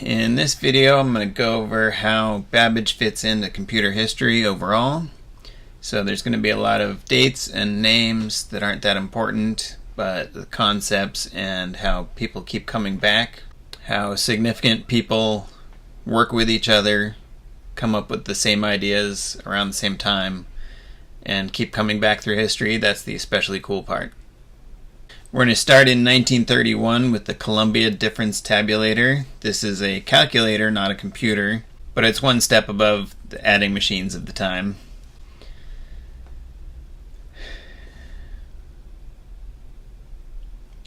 In this video I'm going to go over how Babbage fits into computer history overall. So there's going to be a lot of dates and names that aren't that important, but the concepts and how people keep coming back, how significant people work with each other, come up with the same ideas around the same time, and keep coming back through history. That's the especially cool part. We're going to start in 1931 with the Columbia Difference Tabulator. This is a calculator, not a computer, but it's one step above the adding machines of the time.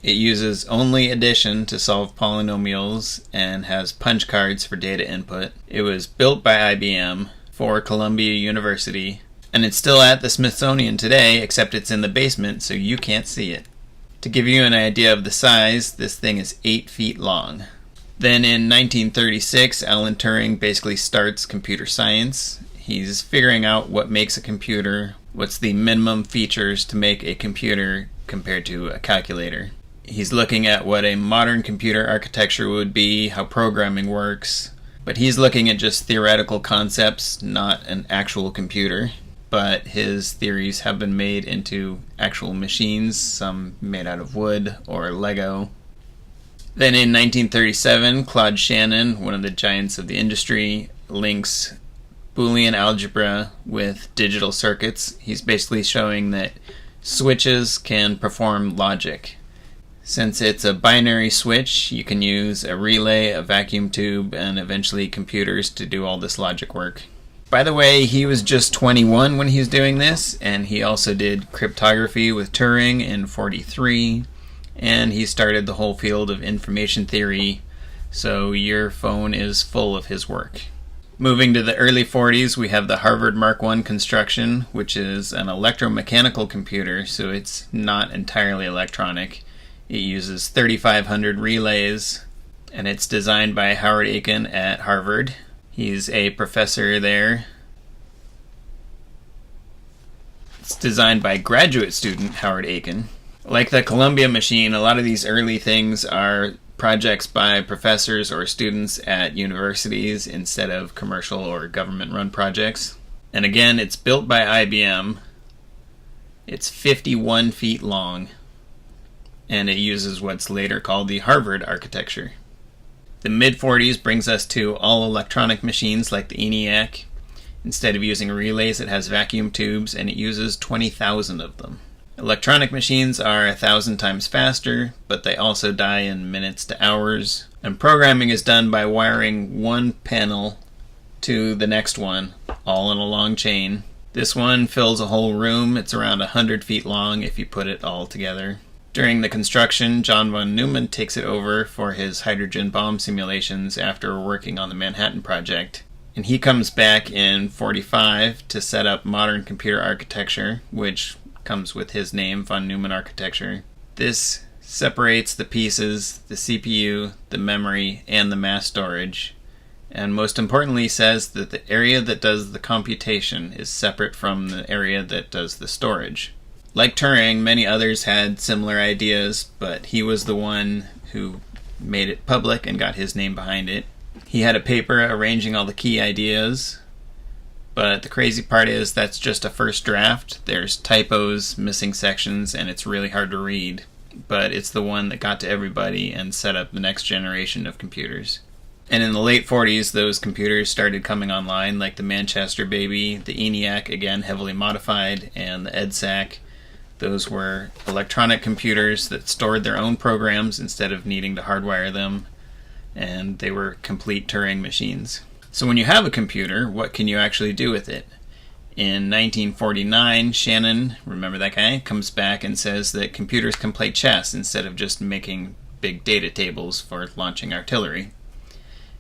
It uses only addition to solve polynomials and has punch cards for data input. It was built by IBM for Columbia University, and it's still at the Smithsonian today, except it's in the basement so you can't see it. To give you an idea of the size, this thing is 8 feet long. Then in 1936, Alan Turing basically starts computer science. He's figuring out what makes a computer, what's the minimum features to make a computer compared to a calculator. He's looking at what a modern computer architecture would be, how programming works, but he's looking at just theoretical concepts, not an actual computer. But his theories have been made into actual machines, some made out of wood or Lego. Then in 1937, Claude Shannon, one of the giants of the industry, links Boolean algebra with digital circuits. He's basically showing that switches can perform logic. Since it's a binary switch, you can use a relay, a vacuum tube, and eventually computers to do all this logic work. By the way, he was just 21 when he was doing this, and he also did cryptography with Turing in 1943, and he started the whole field of information theory, so your phone is full of his work. Moving to the early 40s, we have the Harvard Mark I construction, which is an electromechanical computer, so it's not entirely electronic. It uses 3,500 relays, and it's designed by Howard Aiken at Harvard. He's a professor there. It's designed by graduate student Howard Aiken. Like the Columbia machine, a lot of these early things are projects by professors or students at universities instead of commercial or government-run projects. And again, it's built by IBM. It's 51 feet long, and it uses what's later called the Harvard architecture. The mid-40s brings us to all-electronic machines like the ENIAC. Instead of using relays, it has vacuum tubes, and it uses 20,000 of them. Electronic machines are 1,000 times faster, but they also die in minutes to hours. And programming is done by wiring one panel to the next one, all in a long chain. This one fills a whole room. It's around 100 feet long if you put it all together. During the construction, John von Neumann takes it over for his hydrogen bomb simulations after working on the Manhattan Project. And he comes back in 1945 to set up modern computer architecture, which comes with his name, von Neumann architecture. This separates the pieces, the CPU, the memory, and the mass storage. And most importantly says that the area that does the computation is separate from the area that does the storage. Like Turing, many others had similar ideas, but he was the one who made it public and got his name behind it. He had a paper arranging all the key ideas, but the crazy part is that's just a first draft. There's typos, missing sections, and it's really hard to read. But it's the one that got to everybody and set up the next generation of computers. And in the late 40s, those computers started coming online, like the Manchester Baby, the ENIAC, again heavily modified, and the EDSAC. Those were electronic computers that stored their own programs instead of needing to hardwire them, and they were complete Turing machines. So when you have a computer, what can you actually do with it? In 1949, Shannon, remember that guy, comes back and says that computers can play chess instead of just making big data tables for launching artillery.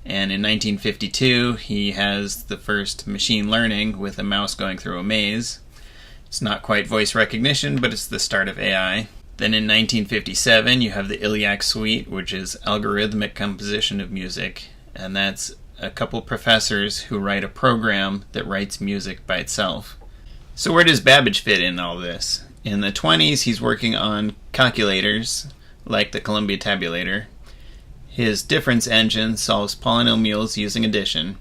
And in 1952, he has the first machine learning with a mouse going through a maze. It's not quite voice recognition, but it's the start of AI. Then in 1957, you have the Illiac suite, which is algorithmic composition of music, and that's a couple professors who write a program that writes music by itself. So where does Babbage fit in all this? In the 20s, he's working on calculators, like the Columbia Tabulator, His difference engine solves polynomials using addition,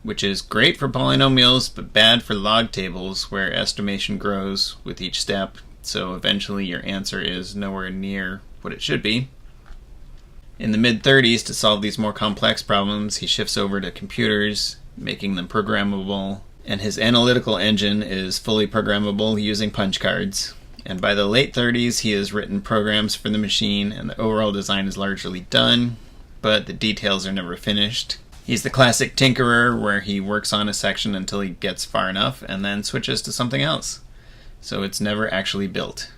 which is great for polynomials but bad for log tables where estimation grows with each step, so eventually your answer is nowhere near what it should be. In the mid-30s, to solve these more complex problems, he shifts over to computers, making them programmable, and his analytical engine is fully programmable using punch cards. And by the late 30s, he has written programs for the machine, and the overall design is largely done, but the details are never finished. He's the classic tinkerer, where he works on a section until he gets far enough, and then switches to something else. So it's never actually built.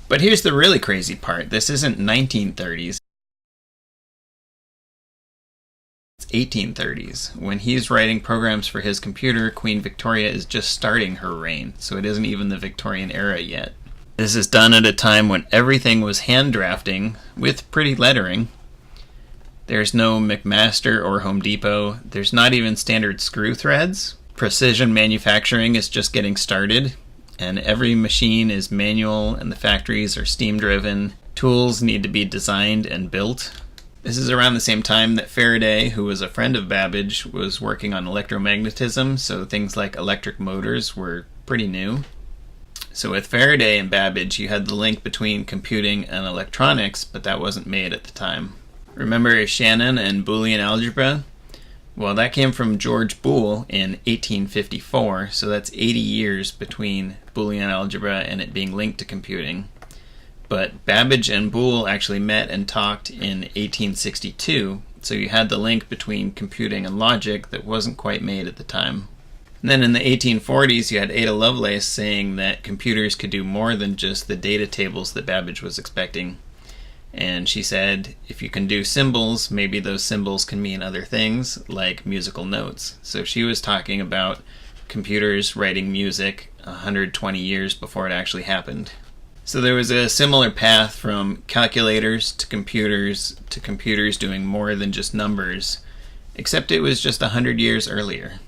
But here's the really crazy part. This isn't 1930s. It's 1830s. When he's writing programs for his computer, Queen Victoria is just starting her reign, so it isn't even the Victorian era yet. This is done at a time when everything was hand drafting with pretty lettering. There's no McMaster or Home Depot. There's not even standard screw threads. Precision manufacturing is just getting started, and every machine is manual and the factories are steam driven. Tools need to be designed and built. This is around the same time that Faraday, who was a friend of Babbage, was working on electromagnetism, so things like electric motors were pretty new. So with Faraday and Babbage, you had the link between computing and electronics, but that wasn't made at the time. Remember Shannon and Boolean algebra? Well, that came from George Boole in 1854, so that's 80 years between Boolean algebra and it being linked to computing. But Babbage and Boole actually met and talked in 1862, so you had the link between computing and logic that wasn't quite made at the time. And then in the 1840s, you had Ada Lovelace saying that computers could do more than just the data tables that Babbage was expecting. And she said, if you can do symbols, maybe those symbols can mean other things, like musical notes. So she was talking about computers writing music 120 years before it actually happened. So there was a similar path from calculators to computers doing more than just numbers, except it was just 100 years earlier.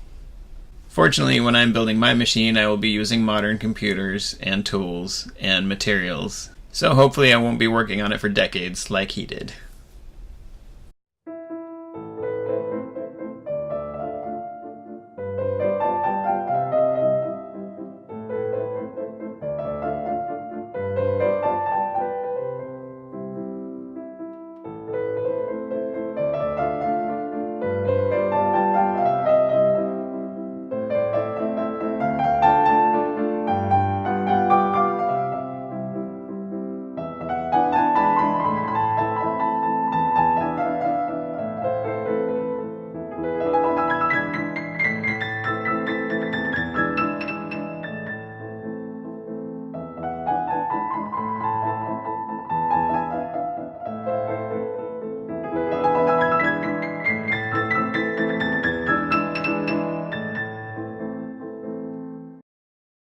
Fortunately, when I'm building my machine, I will be using modern computers and tools and materials, so hopefully I won't be working on it for decades like he did.